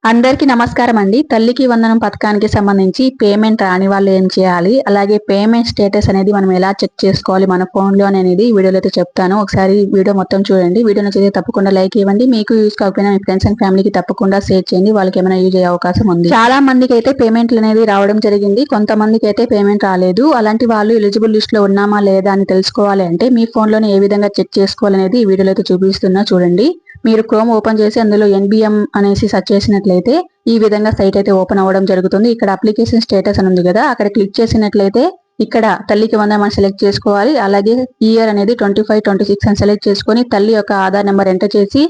అందరికీ నమస్కారం అండి. తల్లికి వందనం పథకానికి సంబంధించి పేమెంట్ రాని వాళ్ళు ఏం చేయాలి, అలాగే పేమెంట్ స్టేటస్ అనేది మనం ఎలా చెక్ చేసుకోవాలి మన ఫోన్ లో అనేది వీడియోలో అయితే చెప్తాను. ఒకసారి వీడియో మొత్తం చూడండి. వీడియో నచ్చితే తప్పకుండా లైక్ ఇవ్వండి. మీకు యూస్ కాకపోయినా మీ ఫ్రెండ్స్ అండ్ ఫ్యామిలీకి తప్పకుండా షేర్ చేయండి. వాళ్ళకి ఏమైనా యూజ్ అయ్యే అవకాశం ఉంది. చాలా మందికి అయితే పేమెంట్లు అనేది రావడం జరిగింది. కొంతమందికి అయితే పేమెంట్ రాలేదు. అలాంటి వాళ్ళు ఎలిజిబుల్ లిస్ట్ లో ఉన్నామా లేదా అని తెలుసుకోవాలి అంటే మీ ఫోన్ లోనే ఏ విధంగా చెక్ చేసుకోవాలనేది ఈ వీడియోలో అయితే చూపిస్తున్నా చూడండి. మీరు క్రోమ్ ఓపెన్ చేసి అందులో ఎన్బిఎం అనేసి సెర్చ్ చేసినట్లయితే ఈ విధంగా సైట్ అయితే ఓపెన్ అవ్వడం జరుగుతుంది. ఇక్కడ అప్లికేషన్ స్టేటస్ అని ఉంది కదా, అక్కడ క్లిక్ చేసినట్లయితే ఇక్కడ తల్లికి వందనం అని సెలెక్ట్ చేసుకోవాలి. అలాగే ఇయర్ అనేది 25, 26 అని సెలెక్ట్ చేసుకొని తల్లి యొక్క ఆధార్ నెంబర్ ఎంటర్ చేసి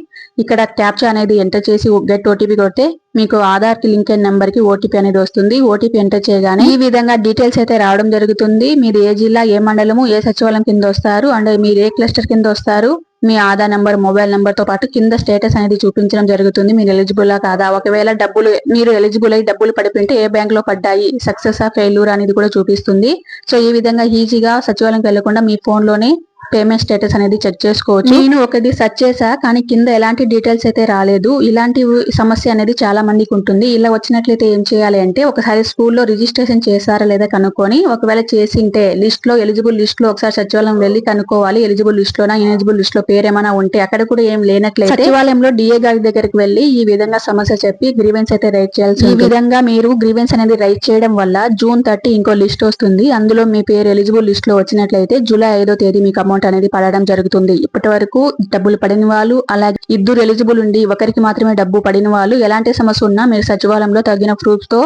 ఇక్కడ క్యాప్చా అనేది ఎంటర్ చేసి గెట్ ఓటీపీ కొడితే మీకు ఆధార్ కి లింక్ అయిన నెంబర్ కి ఓటీపీ అనేది వస్తుంది. ఓటీపీ ఎంటర్ చేయగానే ఈ విధంగా డీటెయిల్స్ అయితే రావడం జరుగుతుంది. మీరు ఏ జిల్లా, ఏ మండలము, ఏ సచివాలయం కింద వస్తారు అండ్ మీరు ఏ క్లస్టర్ కింద వస్తారు, మీ ఆధార్ నంబర్, మొబైల్ నంబర్ తో పాటు కింద స్టేటస్ అనేది చూపించడం జరుగుతుంది. మీరు ఎలిజిబుల్ కాదా, ఒకవేళ మీరు ఎలిజిబుల్ అయ్యి డబ్బులు పడిపోయింటే ఏ బ్యాంక్ లో పడ్డాయి, సక్సెస్ ఆ ఫెయిల్యూర్ అనేది కూడా చూపిస్తుంది. సో ఈ విధంగా ఈజీగా సచివాలయంకి వెళ్లకుండా మీ ఫోన్ లోనే పేమెంట్ స్టేటస్ అనేది చెక్ చేసుకోవచ్చు. నేను ఒకటి సెర్చ్ చేసా కానీ కింద ఎలాంటి డీటెయిల్స్ అయితే రాలేదు. ఇలాంటి సమస్య అనేది చాలా మందికి ఉంటుంది. ఇలా వచ్చినట్లయితే ఏం చేయాలి అంటే ఒకసారి స్కూల్లో రిజిస్ట్రేషన్ చేశారా లేదా కనుక్కొని, ఒకవేళ చేసింటే లిస్ట్ లో ఎలిజిబుల్ లిస్ట్ లో ఒకసారి సచివాలయం వెళ్ళి కనుక్కోవాలి. ఎలిజిబుల్ లిస్ట్ లోనా, ఇనెలిజిబుల్ లిస్ట్ లో పేరు ఏమైనా ఉంటే అక్కడ కూడా ఏం లేనట్లయితే సచివాలయంలో డిఏ గారి దగ్గరికి వెళ్ళి ఈ విధంగా సమస్య చెప్పి గ్రీవెన్స్ అయితే రైట్ చేయాల్సి. ఈ విధంగా మీరు గ్రీవెన్స్ అనేది రైట్ చేయడం వల్ల June 30 ఇంకో లిస్ట్ వస్తుంది. అందులో మీ పేరు ఎలిజిబుల్ లిస్ట్ లో వచ్చినట్లయితే July 5వ తేదీ మీకు అమౌంట్ అనేది పడడం జరుగుతుంది. ఇప్పటి వరకు డబ్బులు పడిన వాళ్ళు, అలాగే ఇద్దరు ఎలిజిబుల్ ఉండి ఒకరికి మాత్రమే డబ్బు పడిన వాళ్ళు, ఎలాంటి సమస్య ఉన్నా మీరు సచివాలయంలో తగిన ప్రూఫ్ తో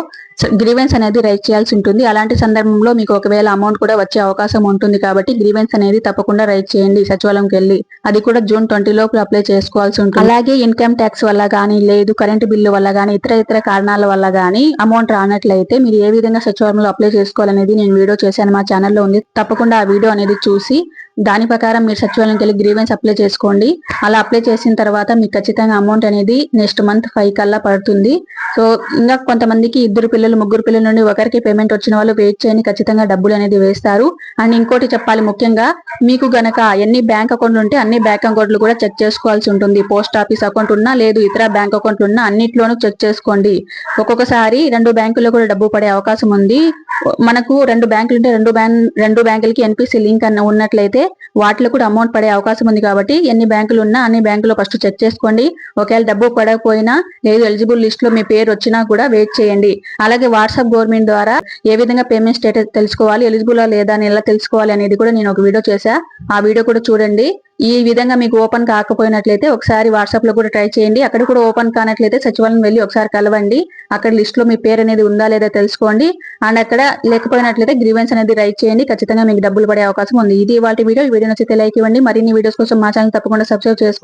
గ్రీవెన్స్ అనేది రైట్ చేయాల్సి ఉంటుంది. అలాంటి సందర్భంలో మీకు ఒకవేళ అమౌంట్ కూడా వచ్చే అవకాశం ఉంటుంది కాబట్టి గ్రీవెన్స్ అనేది తప్పకుండా రైట్ చేయండి సచివాలయంకి వెళ్ళి. అది కూడా June 20 లోపు అప్లై చేసుకోవాల్సి ఉంటుంది. అలాగే ఇన్కమ్ ట్యాక్స్ వల్ల గానీ, లేదు కరెంటు బిల్లు వల్ల గానీ, ఇతర కారణాల వల్ల గానీ అమౌంట్ రానట్లయితే మీరు ఏ విధంగా సచివాలయంలో అప్లై చేసుకోవాలనేది నేను వీడియో చేశాను, మా ఛానల్లో ఉంది. తప్పకుండా ఆ వీడియో అనేది చూసి దాని ప్రకారం మీరు సచివాలయంకి వెళ్ళి గ్రీవెన్స్ అప్లై చేసుకోండి. అలా అప్లై చేసిన తర్వాత మీకు ఖచ్చితంగా అమౌంట్ అనేది నెక్స్ట్ మంత్ 5 కల్లా పడుతుంది. సో ఇంకా కొంతమందికి ఇద్దరు పిల్లలు, ముగ్గురు పిల్లల నుండి ఒకరికి పేమెంట్ వచ్చిన వాళ్ళు వెయిట్ చేయని ఖచ్చితంగా డబ్బులు అనేది వేస్తారు. అండ్ ఇంకోటి చెప్పాలి, ముఖ్యంగా మీకు గనక ఎన్ని బ్యాంక్ అకౌంట్లు ఉంటే అన్ని బ్యాంక్ అకౌంట్లు కూడా చెక్ చేసుకోవాల్సి ఉంటుంది. పోస్ట్ ఆఫీస్ అకౌంట్ ఉన్నా, లేదు ఇతర బ్యాంక్ అకౌంట్లు ఉన్నా అన్నిట్లోనూ చెక్ చేసుకోండి. ఒక్కొక్కసారి 2 బ్యాంకుల్లో కూడా డబ్బు పడే అవకాశం ఉంది. మనకు 2 బ్యాంకులు ఉంటే 2 బ్యాంకులకి ఎన్పిసి లింక్ అన్న ఉన్నట్లయితే వాటిలో కూడా అమౌంట్ పడే అవకాశం ఉంది. కాబట్టి ఎన్ని బ్యాంకులు ఉన్నా అన్ని బ్యాంకులో ఫస్ట్ చెక్ చేసుకోండి. ఒకవేళ డబ్బు పడకపోయినా, లేదు ఎలిజిబుల్ లిస్ట్ లో మీ పేరు వచ్చినా కూడా వెయిట్ చేయండి. అలాగే వాట్సాప్ గవర్నమెంట్ ద్వారా ఏ విధంగా పేమెంట్ స్టేటస్ తెలుసుకోవాలి, ఎలిజిబుల్ లేదా అని ఎలా తెలుసుకోవాలి అనేది కూడా నేను ఒక వీడియో చేశా. ఆ వీడియో కూడా చూడండి. ఈ విధంగా మీకు ఓపెన్ కాకపోయినట్లయితే ఒకసారి వాట్సాప్ లో కూడా ట్రై చేయండి. అక్కడ కూడా ఓపెన్ కానట్లయితే సచివాలయం వెళ్ళి ఒకసారి కలవండి. అక్కడ లిస్ట్ లో మీ పేరు అనేది ఉందా లేదా తెలుసుకోండి. అండ్ అక్కడ లేకపోయినట్లయితే గ్రీవెన్స్ అనేది రైట్ చేయండి. ఖచ్చితంగా మీకు డబ్బులు పడే అవకాశం ఉంది. ఇది ఇవాళ వీడియో. ఈ వీడియో నచ్చితే లైక్ ఇవ్వండి. మరిన్ని వీడియోస్ కోసం మా ఛానల్ తప్పకుండా సబ్స్క్రైబ్ చేసుకోండి.